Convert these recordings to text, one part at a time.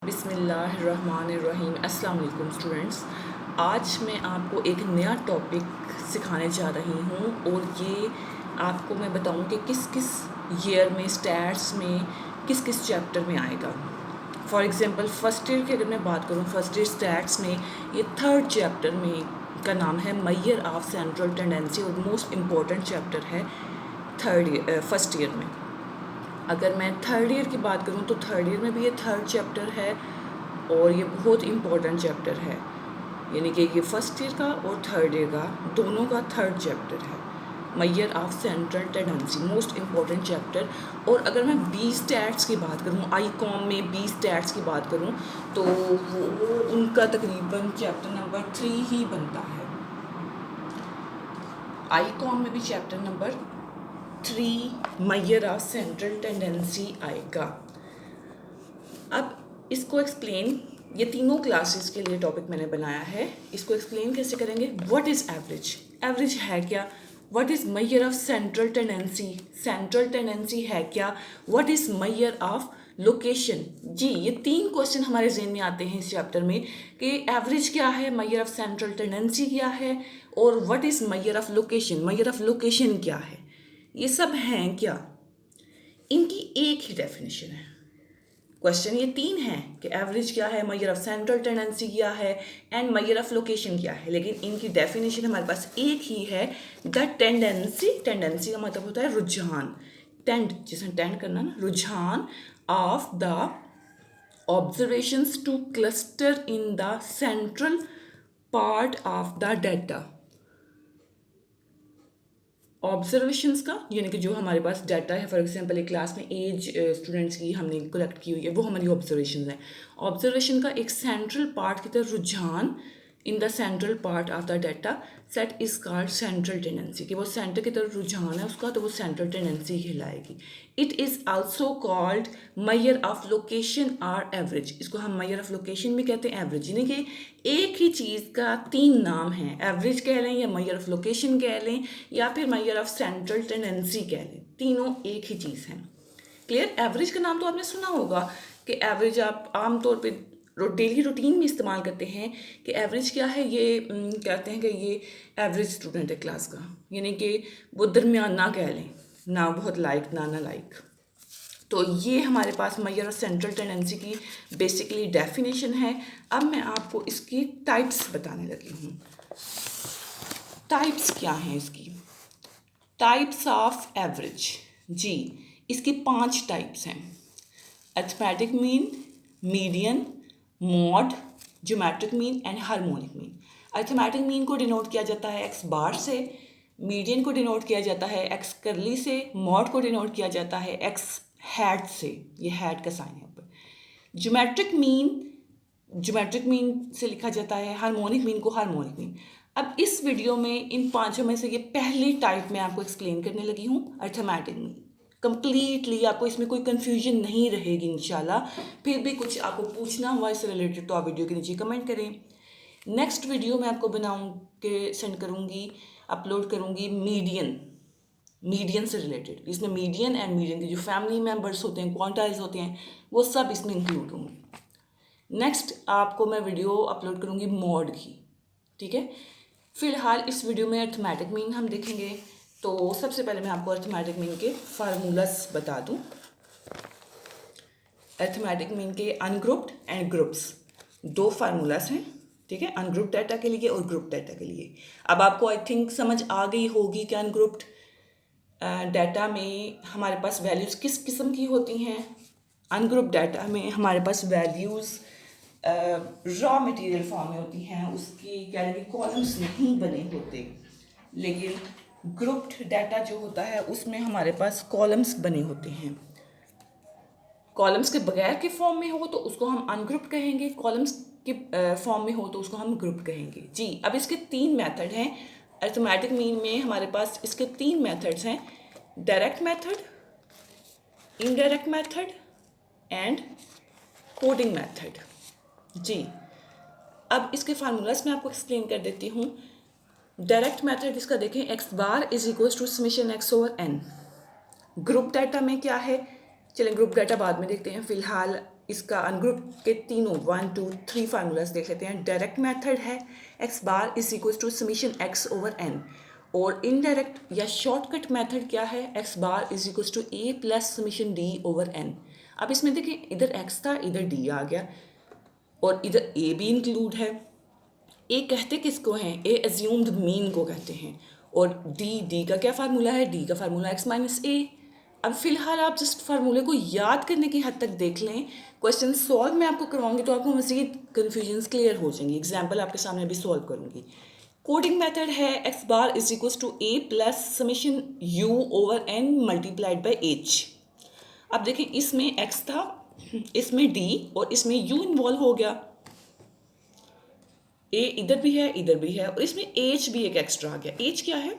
बिस्मिल्लाहिर्रहमानिर्रहीम। अस्सलाम वालेकुम स्टूडेंट्स। आज मैं आपको एक नया टॉपिक सिखाने जा रही हूँ और ये आपको मैं बताऊँ कि किस किस ईयर में स्टैट्स में किस किस चैप्टर में आएगा। फॉर एग्ज़ाम्पल फ़र्स्ट ईयर की अगर मैं बात करूँ, फर्स्ट ईयर स्टैट्स में ये थर्ड चैप्टर में का नाम है मेजर ऑफ सेंट्रल टेंडेंसी और मोस्ट इम्पॉर्टेंट चैप्टर है फर्स्ट ईयर में। अगर मैं थर्ड ईयर की बात करूँ तो थर्ड ईयर में भी ये थर्ड चैप्टर है और ये बहुत इम्पोर्टेंट चैप्टर है, यानी कि ये फर्स्ट ईयर का और थर्ड ईयर का दोनों का थर्ड चैप्टर है, major of central tendency, most important chapter. और अगर मैं बी स्टैट्स की बात करूँ, आई कॉम में बी स्टैट्स की बात करूँ तो वो उनका तकरीबन चैप्टर नंबर 3 ही बनता है। आई कॉम में भी chapter number 3 major of central tendency आएगा। अब इसको एक्सप्लेन, ये तीनों क्लासेस के लिए टॉपिक मैंने बनाया है, इसको एक्सप्लेन कैसे करेंगे। व्हाट इज़ एवरेज, एवरेज है क्या। What is measure of central tendency, central tendency है क्या। What is measure of location. जी, ये तीन क्वेश्चन हमारे जहन में आते हैं इस चैप्टर में कि एवरेज क्या है, मेजर ऑफ सेंट्रल टेंडेंसी क्या है और what is measure of location, major of location क्या है। ये सब हैं क्या, इनकी एक ही डेफिनेशन है। क्वेश्चन ये तीन हैं कि एवरेज क्या है, मेजर ऑफ सेंट्रल टेंडेंसी क्या है एंड मेजर ऑफ लोकेशन क्या है, लेकिन इनकी डेफिनेशन हमारे पास एक ही है, द टेंडेंसी। टेंडेंसी का मतलब होता है रुझान, टेंड जिसने टेंड करना ना, रुझान of the observations two cluster in the central part of the data. Observations का यानी कि जो हमारे पास डाटा है, फॉर एग्जांपल एक क्लास में एज स्टूडेंट्स की हमने कलेक्ट की हुई है, वो हमारी ऑब्जर्वेशंस हैं। ऑब्जर्वेशन का एक सेंट्रल पार्ट की तरफ रुझान in the central part of the data set is called central tendency, कि वो सेंटर की तरफ रुझान है उसका, तो वो सेंट्रल टेंडेंसी कहलाएगी। It is also called measure of location और एवरेज। इसको हम मेजर ऑफ लोकेशन भी कहते हैं, एवरेज, यानी कि एक ही चीज़ का तीन नाम है, एवरेज कह लें या मेजर ऑफ लोकेशन कह लें या फिर मेजर ऑफ सेंट्रल टेंडेंसी कह लें, तीनों एक ही चीज़ है। क्लियर। एवरेज का नाम तो आपने सुना होगा कि एवरेज आप आमतौर पे डेली रूटीन में इस्तेमाल करते हैं कि एवरेज क्या है, ये कहते हैं कि ये एवरेज स्टूडेंट है क्लास का, यानी कि वो दरमियाना कह लें, ना बहुत लाइक ना लाइक। तो ये हमारे पास मेजर ऑफ सेंट्रल टेंडेंसी की बेसिकली डेफिनेशन है। अब मैं आपको इसकी टाइप्स बताने लगी हूँ। टाइप्स क्या हैं इसकी, टाइप्स ऑफ एवरेज। जी, इसकी 5 टाइप्स हैं। Arithmetic mean, median, mod, geometric mean and harmonic mean. Arithmetic mean को डिनोट किया जाता है एक्स बार से, मीडियन को डिनोट किया जाता है एक्स करली से, मॉड को डिनोट किया जाता है एक्स हैट से, ये हैट का साइन है ऊपर। ज्योमेट्रिक मीन से लिखा जाता है, हार्मोनिक मीन को हार्मोनिक मीन। अब इस वीडियो में इन पांचों में से ये पहली टाइप में आपको एक्सप्लेन करने लगी हूँ, अरिथमेटिक मीन। कंप्लीटली आपको इसमें कोई कंफ्यूजन नहीं रहेगी इंशाल्लाह। फिर भी कुछ आपको पूछना हुआ इससे रिलेटेड तो आप वीडियो के नीचे कमेंट करें। नेक्स्ट वीडियो में आपको बनाऊँ के सेंड करूँगी, अपलोड करूँगी मीडियन से रिलेटेड। इसमें मीडियन एंड मीडियन के जो फैमिली मेम्बर्स होते हैं, क्वांटाइल्स होते हैं, वो सब इसमें इंक्लूड होंगे। नेक्स्ट आपको मैं वीडियो अपलोड करूँगी मॉड की, ठीक है। फिलहाल इस वीडियो में अरिथमेटिक मीन हम देखेंगे। तो सबसे पहले मैं आपको अरिथमेटिक मीन के फार्मूलास बता दूं। अरिथमेटिक मीन के अनग्रुप्ड एंड ग्रुप्स 2 फार्मूलास हैं, ठीक है, अनग्रुप्ड डाटा के लिए और ग्रुप डाटा के लिए। अब आपको आई थिंक समझ आ गई होगी कि अनग्रुप्ड डाटा में हमारे पास वैल्यूज़ किस किस्म की होती हैं। अनग्रुप्ड डाटा में हमारे पास वैल्यूज़ रॉ मटेरियल फॉर्म में होती हैं, उसकी कैलोरी कॉलम्स नहीं बने होते, लेकिन ग्रुप्ड डाटा जो होता है उसमें हमारे पास कॉलम्स बने होते हैं। कॉलम्स के बगैर के फॉर्म में हो तो उसको हम अनग्रुप्ड कहेंगे, कॉलम्स के फॉर्म में हो तो उसको हम ग्रुप कहेंगे। जी, अब इसके 3 मेथड हैं। अरिथमेटिक मीन में हमारे पास इसके 3 मेथड्स हैं, direct method, indirect method and coding method. जी, अब इसके फार्मूलास मैं आपको एक्सप्लेन कर देती हूँ। डायरेक्ट मेथड इसका देखें, x bar is equal to summation x over n. Group data में क्या है, चलें ग्रुप डाटा बाद में देखते हैं, फिलहाल इसका अनग्रुप के तीनों 1 2 3 फार्मूलाज देख लेते हैं। डायरेक्ट मेथड है x bar is equal to summation x over n, और इनडायरेक्ट या शॉर्टकट मेथड क्या है, x bar is equal to A plus summation d over n. अब इसमें देखिए इधर एक्स था, इधर डी आ गया, और इधर ए भी इंक्लूड है। ए कहते किसको हैं, ए एज्यूम्ड मीन को कहते हैं, और डी का क्या फार्मूला है, डी का फार्मूला एक्स माइनस ए। अब फिलहाल आप जस्ट फार्मूले को याद करने की हद तक देख लें, क्वेश्चन सॉल्व मैं आपको करवाऊंगी तो आपको मज़ीद कन्फ्यूजन्स क्लियर हो जाएंगी। एग्जाम्पल आपके सामने अभी सॉल्व करूंगी। कोडिंग मेथड है x bar is equal to A plus summation u over n multiplied by h. अब देखिए इसमें एक्स था, इसमें डी और इसमें यू इन्वॉल्व हो गया, ए इधर भी है इधर भी है, और इसमें एच भी एक एक्स्ट्रा आ गया। एच क्या है,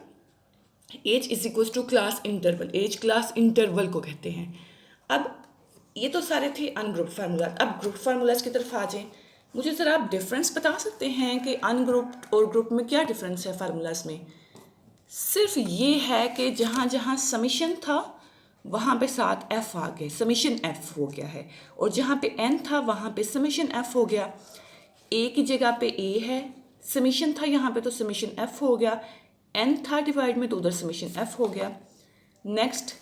h is equal to class interval, h class interval को कहते हैं। अब ये तो सारे थे अनग्रुप फार्मूला। अब ग्रुप फार्मूलाज की तरफ आ जाएं। मुझे ज़रा आप डिफरेंस बता सकते हैं कि अनग्रुप और ग्रुप में क्या डिफरेंस है फार्मूलाज में? सिर्फ ये है कि जहाँ जहाँ समीशन था वहाँ पे साथ एफ आ गए, समीशन एफ हो गया है, और जहाँ पे एन था वहाँ पे समीशन एफ हो गया। ए की जगह पे ए है, समीशन था यहाँ पे तो समीशन एफ हो गया, एन था डिवाइड में तो उधर समीशन एफ हो गया। नेक्स्ट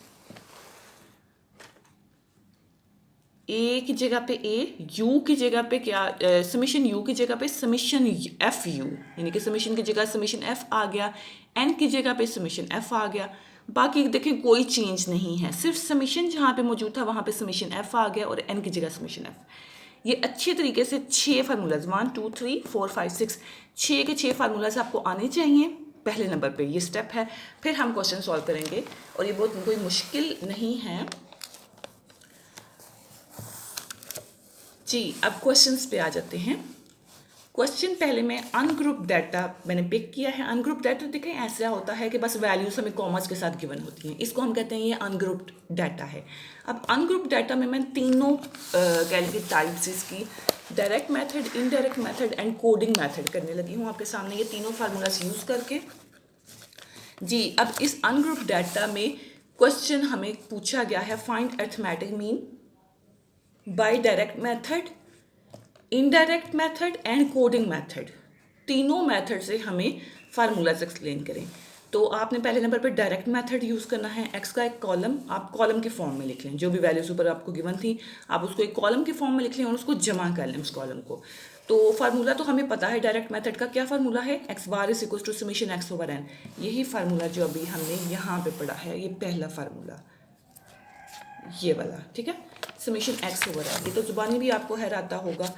ए की जगह पे ए, यू की जगह पे क्या, समीशन यू की जगह पे समीशन एफ यू, यानी कि समीशन की जगह समीशन एफ आ गया, एन की जगह पे समीशन एफ आ गया। बाकी देखें कोई चेंज नहीं है, सिर्फ समीशन जहाँ पे मौजूद था वहाँ पे समीशन एफ आ गया और एन की जगह समीशन एफ। ये अच्छे तरीके से 6 फार्मूलाज 1 2 3 4 5 6 6 के 6 फार्मूलाज आपको आने चाहिए। पहले नंबर पे ये स्टेप है, फिर हम क्वेश्चन सॉल्व करेंगे, और ये बहुत कोई मुश्किल नहीं है जी। अब क्वेश्चंस पे आ जाते हैं। क्वेश्चन पहले में अनग्रुप डाटा मैंने पिक किया है। अनग्रुप डाटा देखें ऐसा होता है कि बस वैल्यूज हमें कॉमर्स के साथ गिवन होती हैं, इसको हम कहते हैं ये अनग्रुप डाटा है। अब अनग्रुप डाटा में मैं तीनों कैलकुलेट टाइप्स इसकी direct method, indirect method and coding method करने लगी हूँ आपके सामने ये तीनों फार्मूलाज यूज़ करके जी। अब इस अनग्रुप डाटा में क्वेश्चन हमें पूछा गया है find arithmetic mean by direct method, indirect method and coding method. तीनों मेथड से हमें फार्मूलाज एक्सप्लेन करें। तो आपने पहले नंबर पर डायरेक्ट मेथड यूज़ करना है। एक्स का एक कॉलम आप कॉलम के फॉर्म में लिख लें, जो भी वैल्यूज ऊपर आपको गिवन थी आप उसको एक कॉलम के फॉर्म में लिख लें और उसको जमा कर लें उस कॉलम को। तो फार्मूला तो हमें पता है डायरेक्ट मेथड का क्या फार्मूला है, x bar is equal to summation x over n. यही फार्मूला जो अभी हमने यहाँ पे पढ़ा है, ये पहला फार्मूला ये वाला, ठीक है, समीशन एक्स ओवर एन। ये तो जुबानी भी आपको हैराता होगा।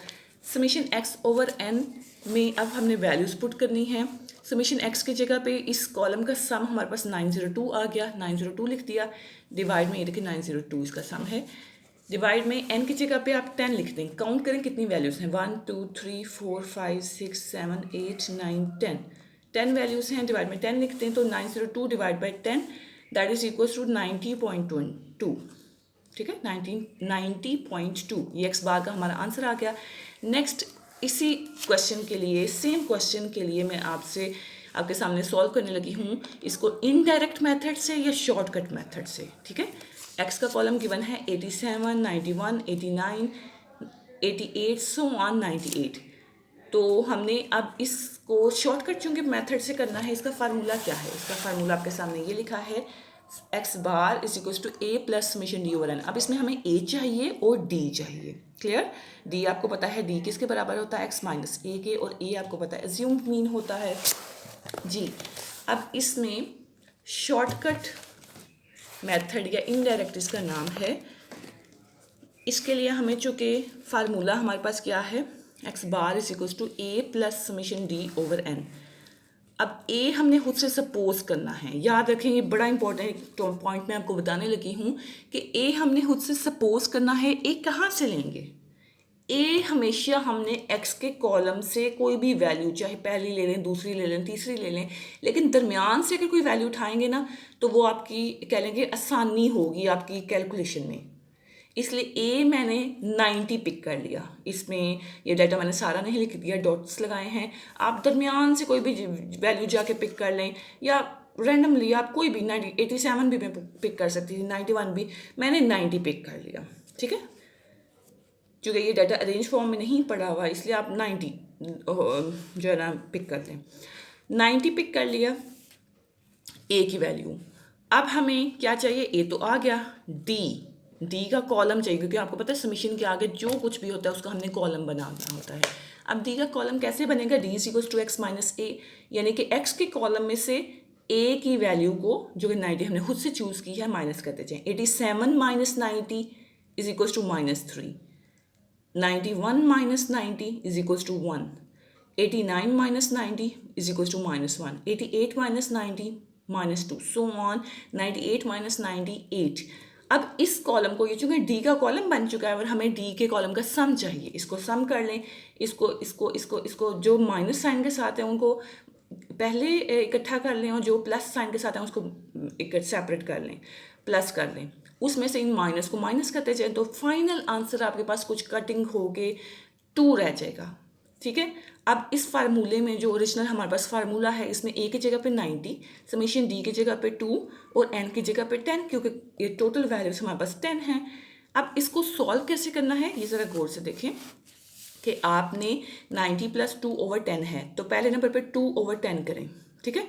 समीशन एक्स ओवर एन में अब हमने वैल्यूज़ पुट करनी है। समीशन एक्स की जगह पे इस कॉलम का सम हमारे पास 902 आ गया, 902 लिख दिया। डिवाइड में ये देखिए 902 इसका सम है। डिवाइड में एन की जगह पे आप 10 लिख दें। काउंट करें कितनी वैल्यूज़ हैं, 1 2 3 4 5 6 7 8 9 10 10 वैल्यूज़ हैं। डिवाइड में 10 लिखते हैं तो 902 divide by 10 that is equal to 90.2, ठीक है, 90.2 ये एक्स बार का हमारा आंसर आ गया। नेक्स्ट इसी क्वेश्चन के लिए, सेम क्वेश्चन के लिए मैं आपसे आपके सामने सॉल्व करने लगी हूँ इसको इनडायरेक्ट मेथड से या शॉर्टकट मेथड से, ठीक है। एक्स का कॉलम गिवन है 87 91 89 88 सो ऑन 98। तो हमने अब इसको शॉर्टकट चूँकि मेथड से करना है, इसका फार्मूला क्या है, इसका फार्मूला आपके सामने ये लिखा है x bar is equal to A plus summation d over n. अब इसमें हमें ए चाहिए और डी चाहिए, क्लियर। डी आपको पता है डी किसके बराबर होता है, एक्स माइनस ए के, और ए आपको पता है एज्यूम्ड मीन होता है जी। अब इसमें शॉर्टकट मेथड या इनडायरेक्ट इसका नाम है। इसके लिए हमें चूँकि फार्मूला हमारे पास क्या है, x bar is equal to A plus summation d over n. अब ए हमने खुद से सपोज करना है, याद रखें ये बड़ा इंपॉर्टेंट पॉइंट मैं आपको बताने लगी हूँ कि ए हमने खुद से सपोज करना है। ए कहाँ से लेंगे, ए हमेशा हमने एक्स के कॉलम से कोई भी वैल्यू, चाहे पहली ले लें, दूसरी ले लें, तीसरी ले लें, लेकिन दरमियान से अगर कोई वैल्यू उठाएंगे ना तो वो आपकी कह लेंगे आसानी होगी आपकी कैलकुलेशन में। इसलिए ए मैंने 90 पिक कर लिया। इसमें ये डाटा मैंने सारा नहीं लिख दिया, डॉट्स लगाए हैं। आप दरमियान से कोई भी वैल्यू जाके पिक कर लें या रैंडमली आप कोई भी 87 भी मैं पिक कर सकती थी, 91 भी, मैंने 90 पिक कर लिया, ठीक है। चूँकि ये डाटा अरेंज फॉर्म में नहीं पड़ा हुआ इसलिए आप 90 जो है ना पिक कर लें। 90 पिक कर लिया, ए की वैल्यू। अब हमें क्या चाहिए, ए तो आ गया, डी का कॉलम चाहिए, क्योंकि आपको पता है समीशन के आगे जो कुछ भी होता है उसका हमने कॉलम बनाना होता है। अब डी का कॉलम कैसे बनेगा, D is equal to x minus A, यानी कि एक्स के कॉलम में से ए की वैल्यू को जो कि 90 हमने खुद से चूज़ की है माइनस करते जाएं। 87 minus 90 is equal to -3, 91 minus 90 is equal to 1, 89 minus 90 is equal to -1, 88 minus 90 -2, so on, 98 minus 98। अब इस कॉलम को, ये चूँकि डी का कॉलम बन चुका है और हमें डी के कॉलम का सम चाहिए, इसको सम कर लें। इसको जो माइनस साइन के साथ है उनको पहले इकट्ठा कर लें और जो प्लस साइन के साथ है उसको सेपरेट कर लें, प्लस कर लें। उसमें से इन माइनस को माइनस करते जाएं तो फाइनल आंसर आपके पास कुछ कटिंग होके 2 रह जाएगा। ठीक है, अब इस फार्मूले में जो ओरिजिनल हमारे पास फार्मूला है, इसमें ए की जगह पे 90, समीशन डी की जगह पे 2 और एन की जगह पे 10, क्योंकि ये टोटल वैल्यूज हमारे पास 10 हैं। अब इसको सॉल्व कैसे करना है ये ज़रा गौर से देखें कि आपने 90 + 2 / 10 है, तो पहले नंबर पे 2 / 10 करें। ठीक है,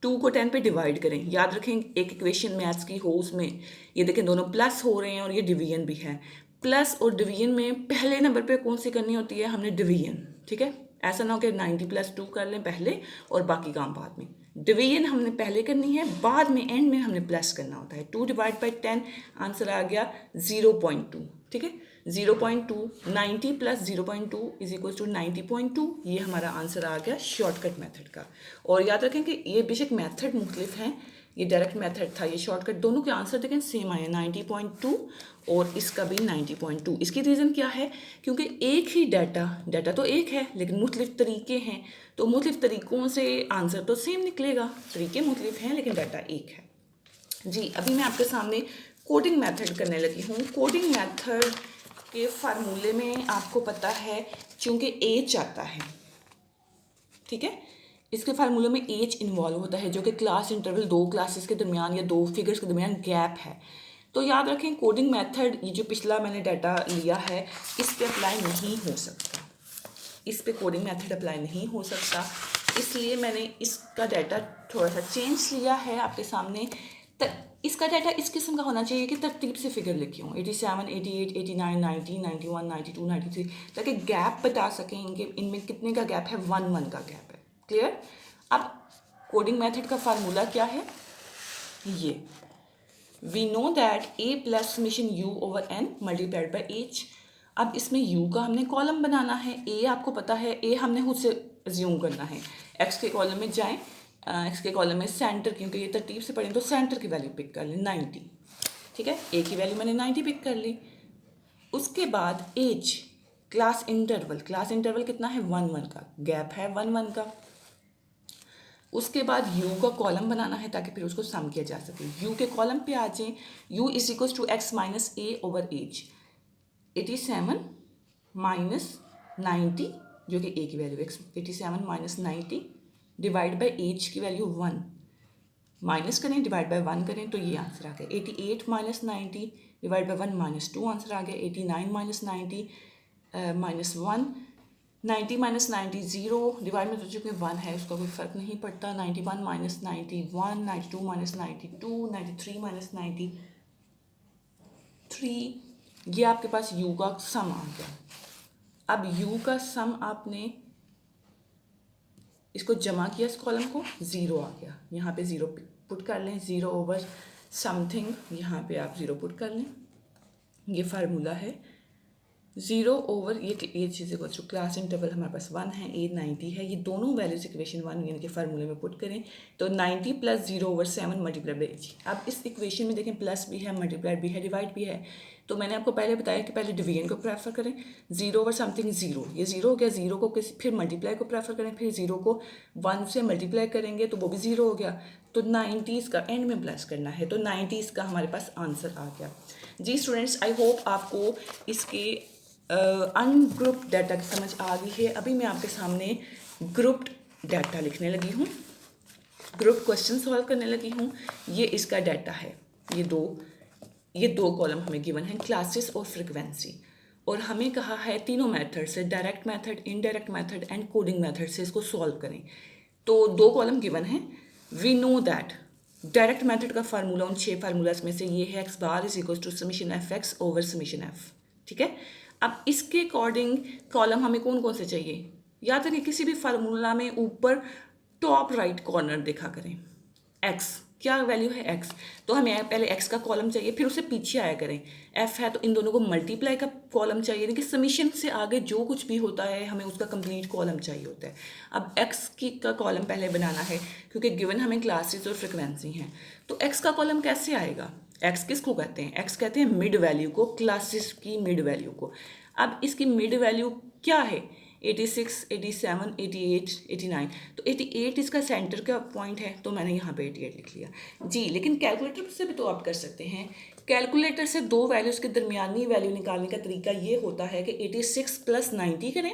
2 को 10 पे डिवाइड करें। याद रखें एक इक्वेशन मैथ्स की हो उसमें ये देखें दोनों प्लस हो रहे हैं और ये डिवीजन भी है। प्लस और डिवीजन में पहले नंबर पे कौन सी करनी होती है, हमने डिवीजन। ठीक है, ऐसा ना हो कि 90 + 2 कर लें पहले और बाकी काम बाद में। डिवीजन हमने पहले करनी है, बाद में एंड में हमने प्लस करना होता है। 2 / 10 आंसर आ गया 0.2। ठीक है, 0.2, 90 + 0.2 इज इक्वल टू 90.2। ये हमारा आंसर आ गया शॉर्टकट मेथड का। और याद रखें कि ये बेशक मेथड मुख्तलिफ हैं, ये डायरेक्ट मेथड था, ये शॉर्टकट, दोनों के आंसर देखें सेम आए, 90.2 और इसका भी 90.2। इसकी रीज़न क्या है, क्योंकि एक ही डाटा तो एक है लेकिन मुख्तलिफ तरीके हैं, तो मुख्तलिफ तरीक़ों से आंसर तो सेम निकलेगा, तरीके मुख्तलिफ हैं लेकिन डाटा एक है। जी, अभी मैं आपके सामने कोडिंग मेथड करने लगी हूँ। कोडिंग मेथड के फार्मूले में आपको पता है चूँकि एच आता है, ठीक है, इसके फार्मूले में एच इन्वॉल्व होता है, जो कि क्लास इंटरवल 2 क्लासेस के दरमियान या 2 फिगर्स के दरमियान गैप है। तो याद रखें कोडिंग मेथड, ये जो पिछला मैंने डाटा लिया है इस पर अप्लाई नहीं हो सकता, इस पे कोडिंग मेथड अप्लाई नहीं हो सकता, इसलिए मैंने इसका डाटा थोड़ा सा चेंज लिया है आपके सामने। इसका डाटा इस किस्म का होना चाहिए कि तरतीब से फिगर लिखी हूँ, 87, 88, 89, 90, 91, 92, 93, ताकि गैप बता सकें इनके, इनमें कितने का गैप है, 1 का गैप है। क्लियर। अब कोडिंग मेथड का फार्मूला क्या है, ये we know that a + summation u / n multiplied by h। अब इसमें u का हमने कॉलम बनाना है, a आपको पता है, a हमने खुद से अज्यूम करना है। x के कॉलम में जाएं, x के कॉलम में सेंटर, क्योंकि ये तरतीब से पढ़ें तो सेंटर की वैल्यू पिक कर लें 90। ठीक है, a की वैल्यू मैंने 90 पिक कर ली। उसके बाद h क्लास इंटरवल कितना है, 1 का गैप है, 1 का। उसके बाद u का कॉलम बनाना है ताकि फिर उसको सम किया जा सके। u के कॉलम पे आ जाएं, u is equal to x minus a over h, 87 minus 90 जो कि a की value x, 87 minus 90 divide by h की वैल्यू 1, माइनस करें डिवाइड बाई 1 करें तो ये आंसर आ गया। 88 माइनस 90 डिवाइड बाई 1 -2 आंसर आ गया। 89 माइनस 90 -1, 90 माइनस 90 0, डिवाइड में तो चूँकि 1 है उसका कोई फ़र्क नहीं पड़ता। 91 माइनस 91, 92 माइनस 92, 93 माइनस 93, ये आपके पास u का सम आ गया। अब u का सम आपने इसको जमा किया, इस कॉलम को, 0 आ गया, यहाँ पे 0 पुट कर लें, 0 ओवर समथिंग, यहाँ पे आप 0 पुट कर लें। ये फार्मूला है 0 ओवर ये चीज़ें को क्लास इंटरवल हमारे पास 1 है, a 90 है, ये दोनों वैल्यूज इक्वेशन 1 यानी कि फार्मूले में पुट करें तो 90 + 0 ओवर 7 मल्टीप्लाइड बाई h। अब इस इक्वेशन में देखें प्लस भी है, मल्टीप्लाइड भी है, डिवाइड भी है, तो मैंने आपको पहले बताया कि पहले डिवीजन को प्रेफर करें, 0 ओवर समथिंग 0, ये 0 हो गया, 0 को फिर मल्टीप्लाई को प्रेफर करें, फिर 0 को 1 से मल्टीप्लाई करेंगे तो वो भी 0 हो गया, तो 90 इसका एंड में प्लस करना है, तो 90 इसका हमारे पास आंसर आ गया। जी स्टूडेंट्स, आई होप आपको इसके अनग्रुप्ड डाटा की समझ आ गई है। अभी मैं आपके सामने ग्रुप्ड डाटा लिखने लगी हूँ, ग्रुप क्वेश्चन सॉल्व करने लगी हूँ। ये इसका डाटा है, ये दो कॉलम हमें गिवन हैं, क्लासेस और फ्रिक्वेंसी, और हमें कहा है तीनों मेथड से, direct method, indirect method and coding method से इसको सॉल्व करें। तो 2 कॉलम गिवन है। We know that direct method का फार्मूला उन 6 फार्मूलाज में से ये है x bar is equal to summation f x over summation f. ठीक है, अब इसके अकॉर्डिंग कॉलम हमें कौन कौन से चाहिए? याद रखिए किसी भी फार्मूला में ऊपर टॉप राइट कॉर्नर देखा करें। एक्स क्या वैल्यू है? एक्स, तो हमें पहले एक्स का कॉलम चाहिए, फिर उससे पीछे आया करें। एफ है तो इन दोनों को मल्टीप्लाई का कॉलम चाहिए, यानी कि समीशन से आगे जो कुछ भी होता है हमें उसका कंप्लीट कॉलम चाहिए होता है। अब एक्स की का कॉलम पहले बनाना है क्योंकि गिवन हमें क्लासेस और फ्रिक्वेंसी हैं। तो एक्स का कॉलम कैसे आएगा? एक्स किसको कहते हैं? एक्स कहते हैं मिड वैल्यू को, क्लासेस की मिड वैल्यू को। अब इसकी मिड वैल्यू क्या है? 86, 87, 88, 89। तो 88 इसका सेंटर का पॉइंट है, तो मैंने यहाँ पे 88 लिख लिया जी। लेकिन कैलकुलेटर से भी तो आप कर सकते हैं। कैलकुलेटर से 2 वैल्यूज़ के दरमियानी वैल्यू निकालने का तरीका ये होता है कि 86 + 90 करें,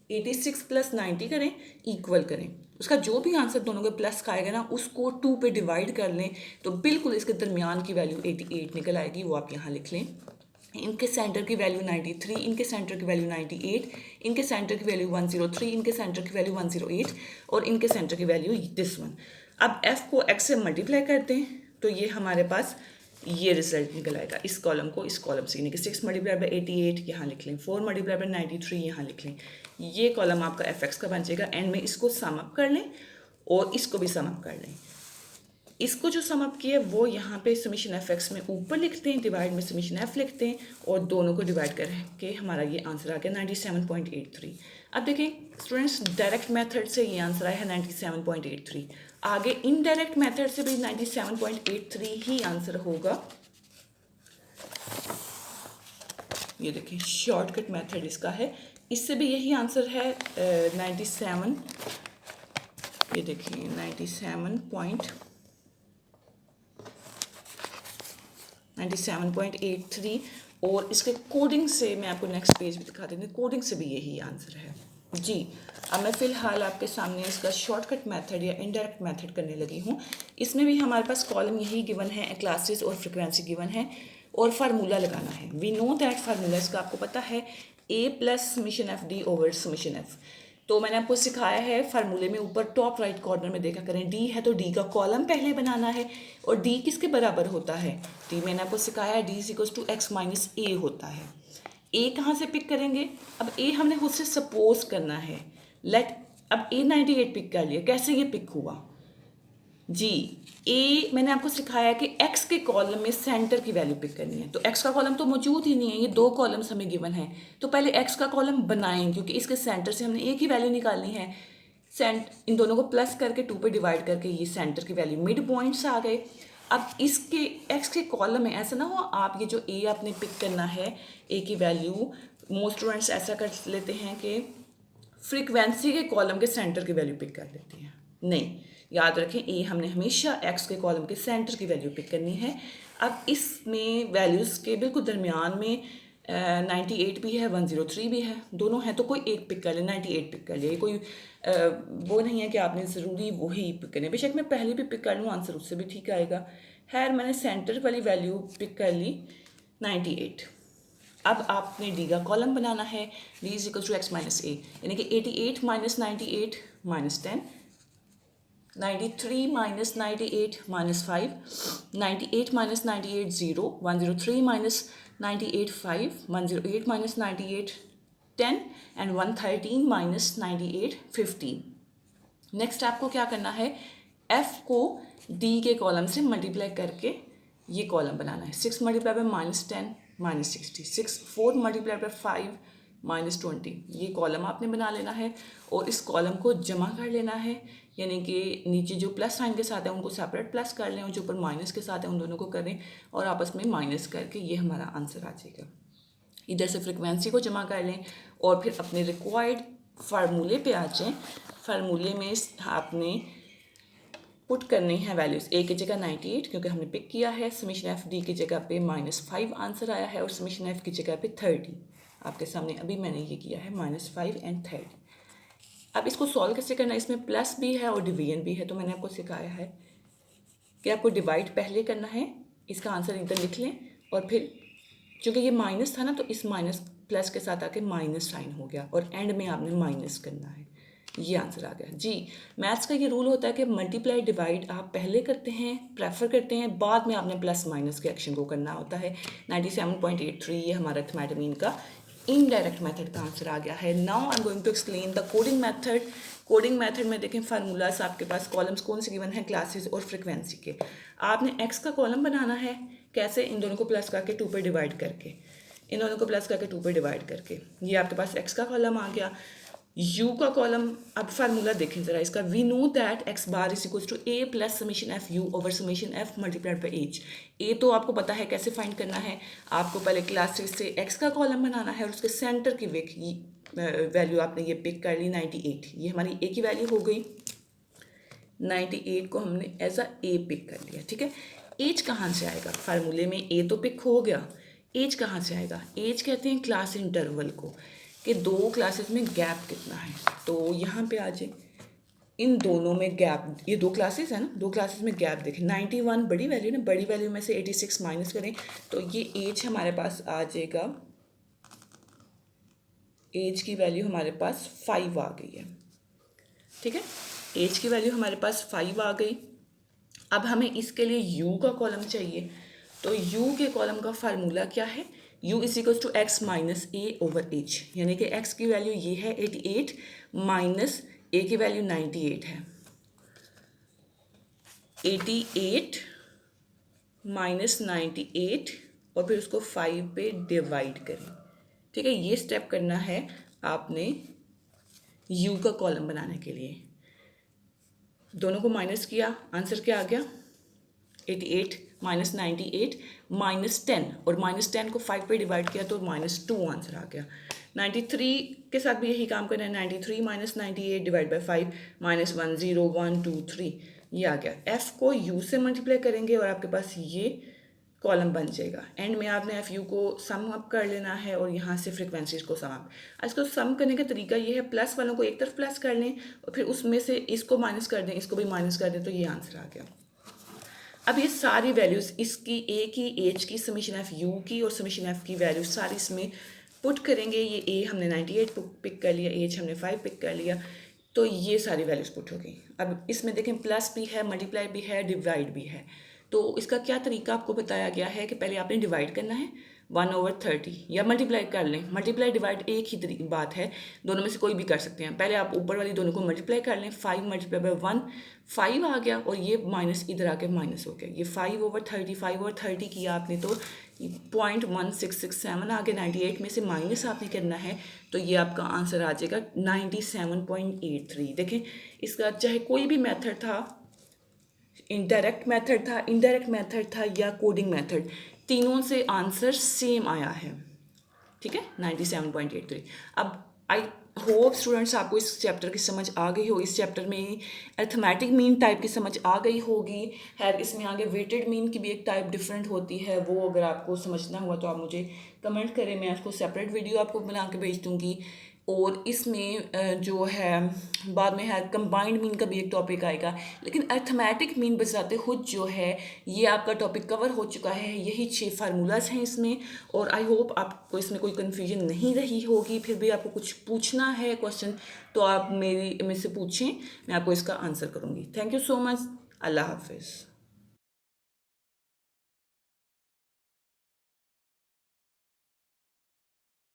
86 + 90 करें, इक्वल करें। उसका जो भी आंसर दोनों के प्लस का आएगा ना, उसको 2 पे डिवाइड कर लें, तो बिल्कुल इसके दरमियान की वैल्यू 88 निकल आएगी। वो आप यहाँ लिख लें। इनके सेंटर की वैल्यू 93, इनके सेंटर की वैल्यू 98, इनके सेंटर की वैल्यू 103, इनके सेंटर की वैल्यू 108 और इनके सेंटर की वैल्यू दिस वन। अब f को x से मल्टीप्लाई करते हैं तो ये हमारे पास ये रिजल्ट निकल आएगा। इस कॉलम को इस कॉलम से, यानी कि 6 मल्टीप्लाई बाई 88 यहाँ लिख लें, 4 मल्टीप्लाई बाई 93 यहाँ लिख लें। ये कॉलम आपका एफ का बन जाएगा। एंड में इसको सम अप कर लें और इसको भी सम अप कर लें। इसको जो सम अप किया है वो यहाँ पे समीशन एफ एक्स में ऊपर लिखते हैं, डिवाइड में समीशन एफ लिखते हैं और दोनों को डिवाइड करके हमारा ये आंसर आ गया 97.83। अब देखें स्टूडेंट्स, डायरेक्ट मेथड से ये आंसर आया है 97.83। आगे इनडायरेक्ट मेथड से भी 97.83 ही आंसर होगा। ये देखें शॉर्टकट मेथड इसका है, इससे भी यही आंसर है 97। ये देखिए 97.83 और इसके कोडिंग से मैं आपको नेक्स्ट पेज भी दिखा देती हूँ। कोडिंग से भी यही आंसर है जी। अब मैं फ़िलहाल आपके सामने इसका शॉर्टकट मेथड या इनडायरेक्ट मेथड करने लगी हूँ। इसमें भी हमारे पास कॉलम यही गिवन है, क्लासेस और फ्रिक्वेंसी गिवन है और फार्मूला लगाना है। वी नो दैट फार्मूला, इसका आपको पता है a + summation F D over summation F. तो मैंने आपको सिखाया है फार्मूले में ऊपर टॉप राइट कॉर्नर में देखा करें, डी है तो डी का कॉलम पहले बनाना है। और डी किसके बराबर होता है? डी मैंने आपको सिखाया है डी = x - a होता है। ए कहाँ से पिक करेंगे? अब ए हमने खुद से सपोज करना है। अब a 98 पिक कर लिया, कैसे ये पिक हुआ जी? ए मैंने आपको सिखाया कि x के कॉलम में सेंटर की वैल्यू पिक करनी है। तो x का कॉलम तो मौजूद ही नहीं है, ये 2 कॉलम्स हमें गिवन है। तो पहले x का कॉलम बनाएं क्योंकि इसके सेंटर से हमने a की वैल्यू निकालनी है। इन दोनों को प्लस करके 2 पे डिवाइड करके ये सेंटर की वैल्यू मिड पॉइंट्स आ गए। अब इसके x के कॉलम में ऐसा ना हो आप ये जो a आपने पिक करना है a की वैल्यू, मोस्ट स्टूडेंट्स ऐसा कर लेते हैं कि फ्रीक्वेंसी के कॉलम के सेंटर की वैल्यू पिक कर लेते हैं। नहीं, याद रखें ए हमने हमेशा एक्स के कॉलम के सेंटर की वैल्यू पिक करनी है। अब इसमें वैल्यूज़ के बिल्कुल दरमियान में 98 भी है, 103 भी है, दोनों हैं तो कोई एक पिक कर ले, 98 पिक कर ले। कोई वो नहीं है कि आपने ज़रूरी वही पिक करनी है, बेशक मैं पहले भी पिक कर लूँ आंसर उससे भी ठीक आएगा। खैर मैंने सेंटर वाली वैल्यू पिक कर ली 98। अब आपने डी का कॉलम बनाना है, डी = x - a, यानी कि 88 - 98 - 10, 93 - 98 - 5, 98 - 98 0, 103 - 98 5, 108 - 98 10 एंड 113 - 98 15। नेक्स्ट आपको क्या करना है? f को d के कॉलम से मल्टीप्लाई करके ये कॉलम बनाना है। 6 मल्टीप्लाई बाय -10 -60, 4 मल्टीप्लाई बाय 5 -20, ये कॉलम आपने बना लेना है और इस कॉलम को जमा कर लेना है, यानी कि नीचे जो प्लस साइन के साथ है उनको सेपरेट प्लस कर लें और जो ऊपर माइनस के साथ है उन दोनों को करें और आपस में माइनस करके ये हमारा आंसर आ जाएगा। इधर से फ्रिक्वेंसी को जमा कर लें और फिर अपने रिक्वायर्ड फार्मूले पे आ जाएं। फार्मूले में आपने पुट करनी है वैल्यूज़, ए की जगह 98 क्योंकि हमने पिक किया है, समीशन एफ डी की जगह पे -5 आंसर आया है और समीशन एफ की जगह पे 30 आपके सामने अभी मैंने ये किया है -5 एंड 30। अब इसको सॉल्व कैसे करना है? इसमें प्लस भी है और डिवीजन भी है, तो मैंने आपको सिखाया है कि आपको डिवाइड पहले करना है, इसका आंसर इधर लिख लें और फिर क्योंकि ये माइनस था ना, तो इस माइनस प्लस के साथ आके माइनस साइन हो गया और एंड में आपने माइनस करना है। ये आंसर आ गया जी। मैथ्स का ये रूल होता है कि मल्टीप्लाई डिवाइड आप पहले करते हैं, प्रेफर करते हैं, बाद में आपने प्लस माइनस के एक्शन को करना होता है। 97.83 ये हमारा अरिथमेटिक मीन का इनडायरेक्ट मेथड का आंसर आ गया है। Now I am going to explain the coding method. Coding method में देखें फार्मूलाज आपके पास कॉलम्स कौन से गिवन है, क्लासेस और फ्रिक्वेंसी के। आपने एक्स का कॉलम बनाना है, कैसे, इन दोनों को प्लस करके 2 पे डिवाइड करके, इन दोनों को प्लस करके 2 पे डिवाइड करके। ये आपके पास एक्स का कॉलम आ गया। यू का कॉलम, अब फार्मूला देखें ज़रा इसका। We know that X bar is equals to A plus summation F U over summation F multiplied by H. ए तो आपको पता है कैसे फाइंड करना है, आपको पहले क्लासेस से एक्स का कॉलम बनाना है और उसके सेंटर की वैल्यू आपने ये पिक कर ली 98। ये हमारी ए की वैल्यू हो गई, 98 को हमने एज अ ए पिक कर लिया, ठीक है। एज कहाँ से आएगा, फार्मूले में ए तो पिक हो गया, एज कहाँ से आएगा। एज कहते हैं क्लास इंटरवल को, कि दो क्लासेस में गैप कितना है। तो यहाँ पे आ जाए, इन दोनों में गैप, ये दो क्लासेस है ना, दो क्लासेस में गैप देखें। 91 बड़ी वैल्यू ना, बड़ी वैल्यू में से 86 माइनस करें तो ये एज हमारे पास आ जाएगा, एज की वैल्यू हमारे पास 5 आ गई है, ठीक है। एज की वैल्यू हमारे पास 5 आ गई। अब हमें इसके लिए यू का कॉलम चाहिए, तो यू के कॉलम का फार्मूला क्या है, u is equals to x minus a over h, यानी कि x की वैल्यू ये है 88 माइनस a की वैल्यू 98 है। 88 माइनस 98 और फिर उसको 5 पे डिवाइड करें, ठीक है। ये स्टेप करना है आपने u का कॉलम बनाने के लिए। दोनों को माइनस किया, आंसर क्या आ गया, 88 माइनस 98 माइनस 10, और माइनस 10 को 5 पे डिवाइड किया तो -2 आंसर आ गया। 93 के साथ भी यही काम करना है, 93 माइनस 98 डिवाइड बाई 5 माइनस 1 0 1 2 3, ये आ गया। एफ को यू से मल्टीप्लाई करेंगे और आपके पास ये कॉलम बन जाएगा। एंड में आपने एफ यू को सम अप कर लेना है और यहाँ से फ्रिक्वेंसीज को सम अप। इसको सम करने का तरीका ये है, प्लस वालों को एक तरफ प्लस कर लें और फिर उसमें से इसको माइनस कर दें, इसको भी माइनस कर दें, तो ये आंसर आ गया। अब ये सारी वैल्यूज़, इसकी ए की, एच की, समेशन एफ यू की और समेशन एफ की वैल्यू सारी इसमें पुट करेंगे। ये ए हमने 98 पिक कर लिया, एच हमने 5 पिक कर लिया, तो ये सारी वैल्यूज़ पुट हो गई। अब इसमें देखें प्लस भी है, मल्टीप्लाई भी है, डिवाइड भी है। तो इसका क्या तरीका आपको बताया गया है कि पहले आपने डिवाइड करना है 1/30 या मल्टीप्लाई कर लें। मल्टीप्लाई डिवाइड एक ही बात है, दोनों में से कोई भी कर सकते हैं। पहले आप ऊपर वाली दोनों को मल्टीप्लाई कर लें, 5 मल्टीप्लाई बाई 1 5 आ गया और ये माइनस इधर आके माइनस हो गया। ये 5/30 5/30 किया आपने तो 0.1667 आ गया। 98 में से माइनस आपने करना है तो ये आपका आंसर आ जाएगा 97.83। देखें इसका चाहे कोई भी मेथड था, इनडायरेक्ट मेथड था या कोडिंग मेथड, तीनों से आंसर सेम आया है, ठीक है, 97.83। अब आई होप स्टूडेंट्स आपको इस चैप्टर की समझ आ गई हो। इस चैप्टर में अरिथमेटिक मीन टाइप की समझ आ गई होगी। खैर इसमें आगे वेटेड मीन की भी एक टाइप डिफरेंट होती है, वो अगर आपको समझना हुआ तो आप मुझे कमेंट करें, मैं उसको सेपरेट वीडियो आपको बना के भेज दूँगी। और इसमें जो है बाद में है कंबाइंड मीन का भी एक टॉपिक आएगा, लेकिन अरिथमेटिक मीन बजाते खुद जो है ये आपका टॉपिक कवर हो चुका है। यही 6 फार्मूलाज हैं इसमें, और आई होप आपको इसमें कोई कन्फ्यूजन नहीं रही होगी। फिर भी आपको कुछ पूछना है क्वेश्चन तो आप मेरे से पूछें, मैं आपको इसका आंसर करूँगी। थैंक यू सो मच, अल्लाह हाफिज़।